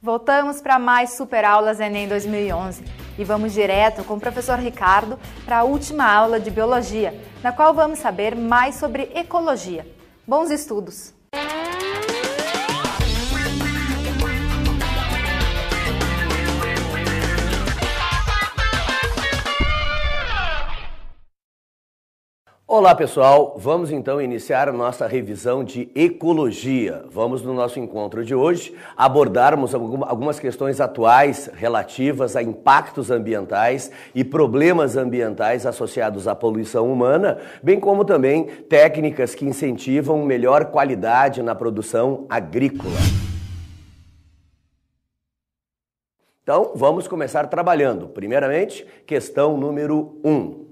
Voltamos para mais super aulas Enem 2011 e vamos direto com o professor Ricardo para a última aula de Biologia, na qual vamos saber mais sobre ecologia. Bons estudos! Olá pessoal, vamos então iniciar a nossa revisão de ecologia. Vamos no nosso encontro de hoje abordarmos algumas questões atuais relativas a impactos ambientais e problemas ambientais associados à poluição humana, bem como também técnicas que incentivam melhor qualidade na produção agrícola. Então, vamos começar trabalhando. Primeiramente, questão número 1.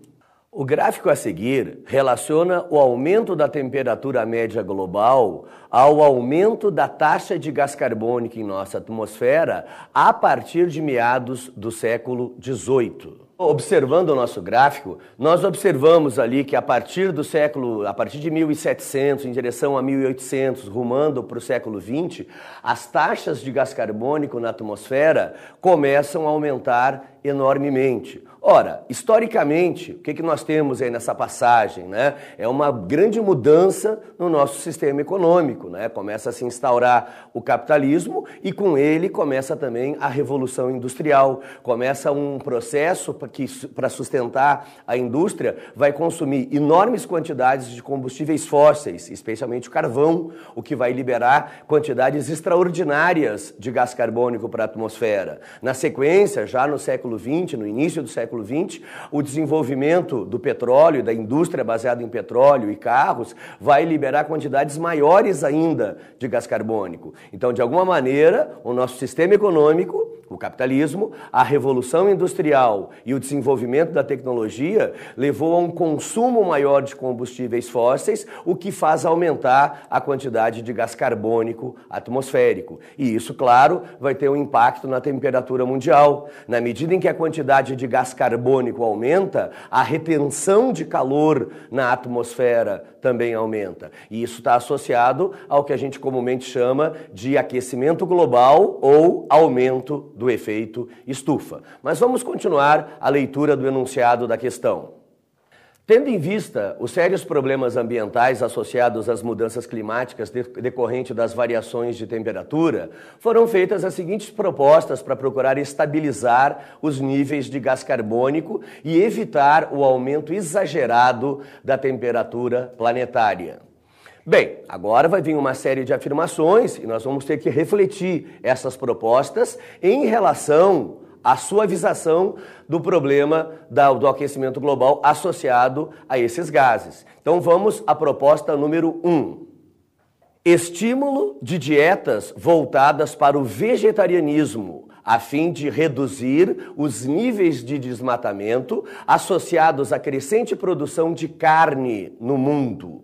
O gráfico a seguir relaciona o aumento da temperatura média global ao aumento da taxa de gás carbônico em nossa atmosfera a partir de meados do século XVIII. Observando o nosso gráfico, nós observamos ali que a partir de 1700, em direção a 1800, rumando para o século XX, as taxas de gás carbônico na atmosfera começam a aumentar enormemente. Ora, historicamente, o que nós temos aí nessa passagem, né? É uma grande mudança no nosso sistema econômico, né? Começa a se instaurar o capitalismo e com ele começa também a revolução industrial. Começa um processo que, para sustentar a indústria, vai consumir enormes quantidades de combustíveis fósseis, especialmente o carvão, o que vai liberar quantidades extraordinárias de gás carbônico para a atmosfera. Na sequência, já no século XX, no início do século XX, o desenvolvimento do petróleo, da indústria baseada em petróleo e carros, vai liberar quantidades maiores ainda de gás carbônico. Então, de alguma maneira, o nosso sistema econômico, o capitalismo, a revolução industrial e o desenvolvimento da tecnologia levou a um consumo maior de combustíveis fósseis, o que faz aumentar a quantidade de gás carbônico atmosférico. E isso, claro, vai ter um impacto na temperatura mundial. Na medida em que a quantidade de gás carbônico aumenta, a retenção de calor na atmosfera também aumenta. E isso está associado ao que a gente comumente chama de aquecimento global ou aumento do efeito estufa. Mas vamos continuar a leitura do enunciado da questão. Tendo em vista os sérios problemas ambientais associados às mudanças climáticas decorrente das variações de temperatura, foram feitas as seguintes propostas para procurar estabilizar os níveis de gás carbônico e evitar o aumento exagerado da temperatura planetária. Bem, agora vai vir uma série de afirmações e nós vamos ter que refletir essas propostas em relação à suavização do problema do aquecimento global associado a esses gases. Então vamos à proposta número 1. Estímulo de dietas voltadas para o vegetarianismo, a fim de reduzir os níveis de desmatamento associados à crescente produção de carne no mundo.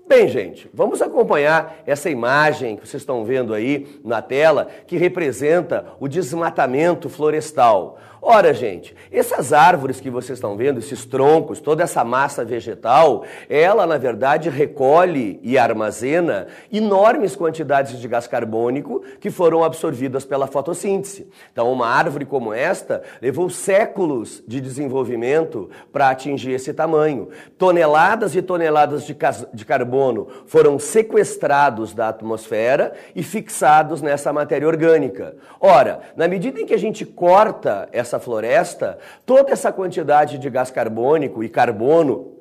Bem, gente, vamos acompanhar essa imagem que vocês estão vendo aí na tela, que representa o desmatamento florestal. Ora, gente, essas árvores que vocês estão vendo, esses troncos, toda essa massa vegetal, ela, na verdade, recolhe e armazena enormes quantidades de gás carbônico que foram absorvidas pela fotossíntese. Então, uma árvore como esta levou séculos de desenvolvimento para atingir esse tamanho. Toneladas e toneladas de carbono foram sequestrados da atmosfera e fixados nessa matéria orgânica. Ora, na medida em que a gente corta essa floresta, toda essa quantidade de gás carbônico e carbono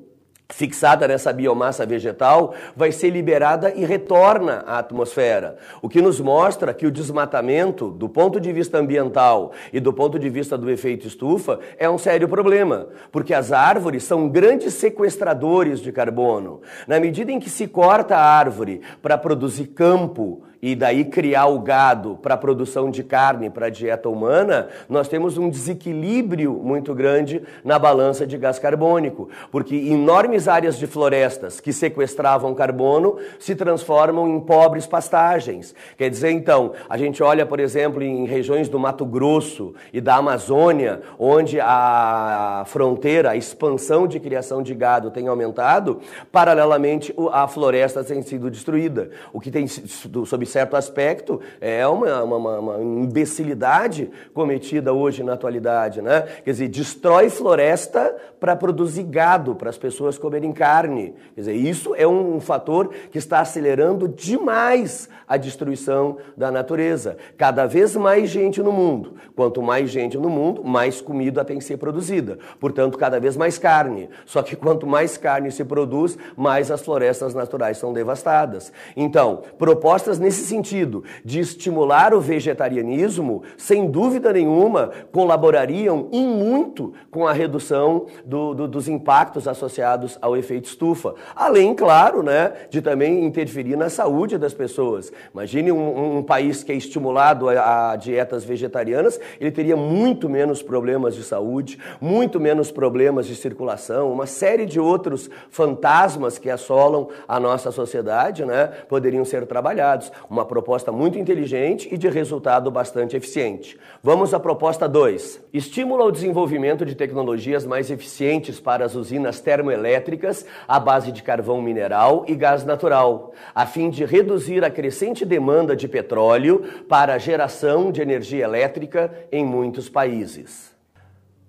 fixada nessa biomassa vegetal vai ser liberada e retorna à atmosfera, o que nos mostra que o desmatamento, do ponto de vista ambiental e do ponto de vista do efeito estufa, é um sério problema, porque as árvores são grandes sequestradores de carbono. Na medida em que se corta a árvore para produzir campo e daí criar o gado para a produção de carne para a dieta humana, nós temos um desequilíbrio muito grande na balança de gás carbônico, porque enormes áreas de florestas que sequestravam carbono se transformam em pobres pastagens. Quer dizer, então, a gente olha, por exemplo, em regiões do Mato Grosso e da Amazônia, onde a fronteira, a expansão de criação de gado tem aumentado, paralelamente a floresta tem sido destruída, o que tem, sob certo aspecto, é uma imbecilidade cometida hoje na atualidade, né? Quer dizer, destrói floresta para produzir gado, para as pessoas comerem carne. Quer dizer, isso é um fator que está acelerando demais a destruição da natureza. Cada vez mais gente no mundo. Quanto mais gente no mundo, mais comida tem que ser produzida. Portanto, cada vez mais carne. Só que quanto mais carne se produz, mais as florestas naturais são devastadas. Então, propostas nesse sentido de estimular o vegetarianismo, sem dúvida nenhuma, colaborariam em muito com a redução dos impactos associados ao efeito estufa. Além, claro, né, de também interferir na saúde das pessoas. Imagine um país que é estimulado a dietas vegetarianas, ele teria muito menos problemas de saúde, muito menos problemas de circulação, uma série de outros fantasmas que assolam a nossa sociedade, né, poderiam ser trabalhados. Uma proposta muito inteligente e de resultado bastante eficiente. Vamos à proposta 2. Estímulo ao desenvolvimento de tecnologias mais eficientes para as usinas termoelétricas à base de carvão mineral e gás natural, a fim de reduzir a crescente demanda de petróleo para a geração de energia elétrica em muitos países.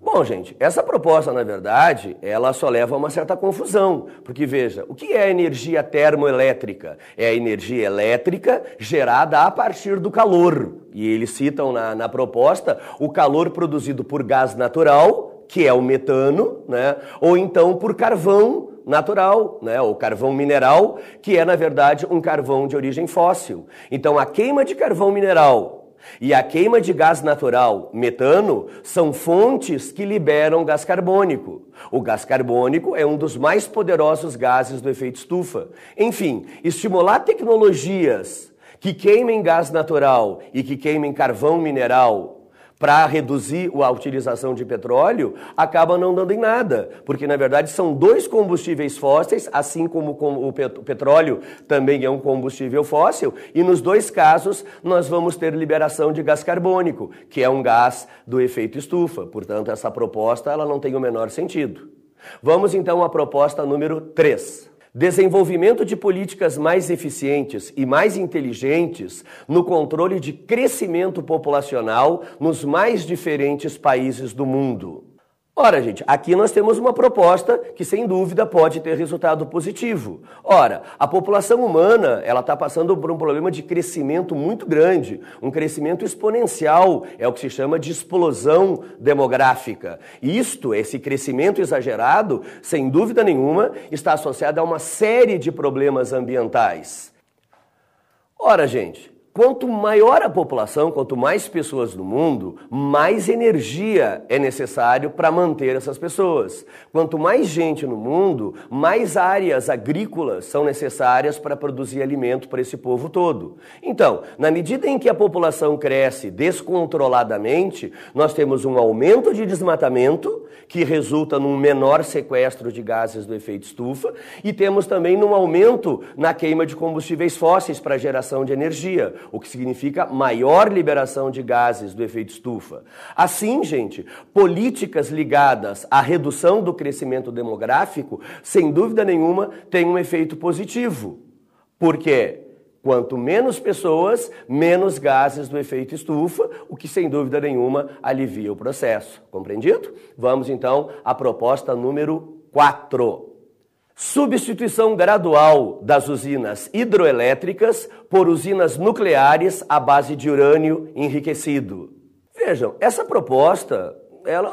Bom, gente, essa proposta, na verdade, ela só leva a uma certa confusão, porque veja, o que é energia termoelétrica? É a energia elétrica gerada a partir do calor. E eles citam na proposta o calor produzido por gás natural, que é o metano, né? Ou então por carvão natural, né? Ou carvão mineral, que é, na verdade, um carvão de origem fóssil. Então, a queima de carvão mineral e a queima de gás natural, metano, são fontes que liberam gás carbônico. O gás carbônico é um dos mais poderosos gases do efeito estufa. Enfim, estimular tecnologias que queimem gás natural e que queimem carvão mineral para reduzir a utilização de petróleo, acaba não dando em nada, porque na verdade são dois combustíveis fósseis, assim como o petróleo também é um combustível fóssil, e nos dois casos nós vamos ter liberação de gás carbônico, que é um gás do efeito estufa. Portanto, essa proposta ela não tem o menor sentido. Vamos então à proposta número 3. Desenvolvimento de políticas mais eficientes e mais inteligentes no controle de crescimento populacional nos mais diferentes países do mundo. Ora, gente, aqui nós temos uma proposta que, sem dúvida, pode ter resultado positivo. Ora, a população humana, ela está passando por um problema de crescimento muito grande, um crescimento exponencial, é o que se chama de explosão demográfica. E esse crescimento exagerado, sem dúvida nenhuma, está associado a uma série de problemas ambientais. Ora, gente, quanto maior a população, quanto mais pessoas no mundo, mais energia é necessário para manter essas pessoas. Quanto mais gente no mundo, mais áreas agrícolas são necessárias para produzir alimento para esse povo todo. Então, na medida em que a população cresce descontroladamente, nós temos um aumento de desmatamento, que resulta num menor sequestro de gases do efeito estufa, e temos também um aumento na queima de combustíveis fósseis para a geração de energia, o que significa maior liberação de gases do efeito estufa. Assim, gente, políticas ligadas à redução do crescimento demográfico, sem dúvida nenhuma, têm um efeito positivo. Por quê? Quanto menos pessoas, menos gases do efeito estufa, o que sem dúvida nenhuma alivia o processo. Compreendido? Vamos então à proposta número 4. Substituição gradual das usinas hidroelétricas por usinas nucleares à base de urânio enriquecido. Vejam, essa proposta, ela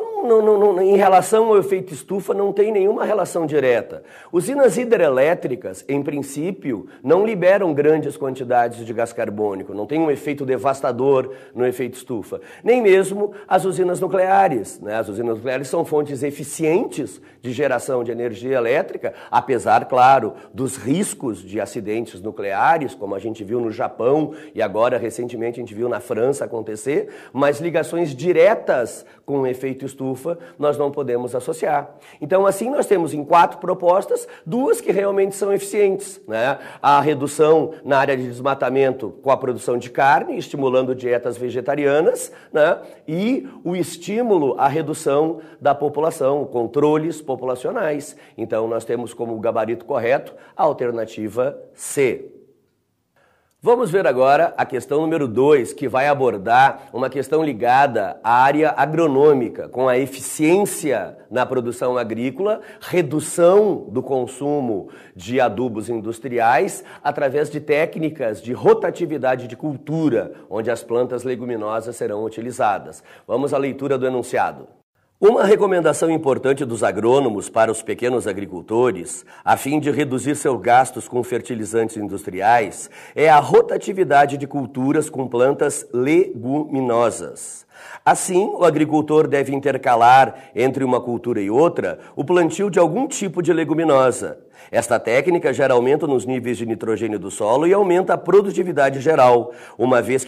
em relação ao efeito estufa, não tem nenhuma relação direta. Usinas hidrelétricas, em princípio, não liberam grandes quantidades de gás carbônico, não tem um efeito devastador no efeito estufa. Nem mesmo as usinas nucleares, né? As usinas nucleares são fontes eficientes de geração de energia elétrica, apesar, claro, dos riscos de acidentes nucleares, como a gente viu no Japão e agora, recentemente, a gente viu na França acontecer, mas ligações diretas com o efeito estufa nós não podemos associar. Então, assim, nós temos em 4 propostas, 2 que realmente são eficientes, né? A redução na área de desmatamento com a produção de carne, estimulando dietas vegetarianas, né? E o estímulo à redução da população, controles populacionais. Então, nós temos como gabarito correto a alternativa C. Vamos ver agora a questão número 2, que vai abordar uma questão ligada à área agronômica, com a eficiência na produção agrícola, redução do consumo de adubos industriais, através de técnicas de rotatividade de cultura, onde as plantas leguminosas serão utilizadas. Vamos à leitura do enunciado. Uma recomendação importante dos agrônomos para os pequenos agricultores, a fim de reduzir seus gastos com fertilizantes industriais, é a rotatividade de culturas com plantas leguminosas. Assim, o agricultor deve intercalar entre uma cultura e outra o plantio de algum tipo de leguminosa. Esta técnica gera aumento nos níveis de nitrogênio do solo e aumenta a produtividade geral, uma vez que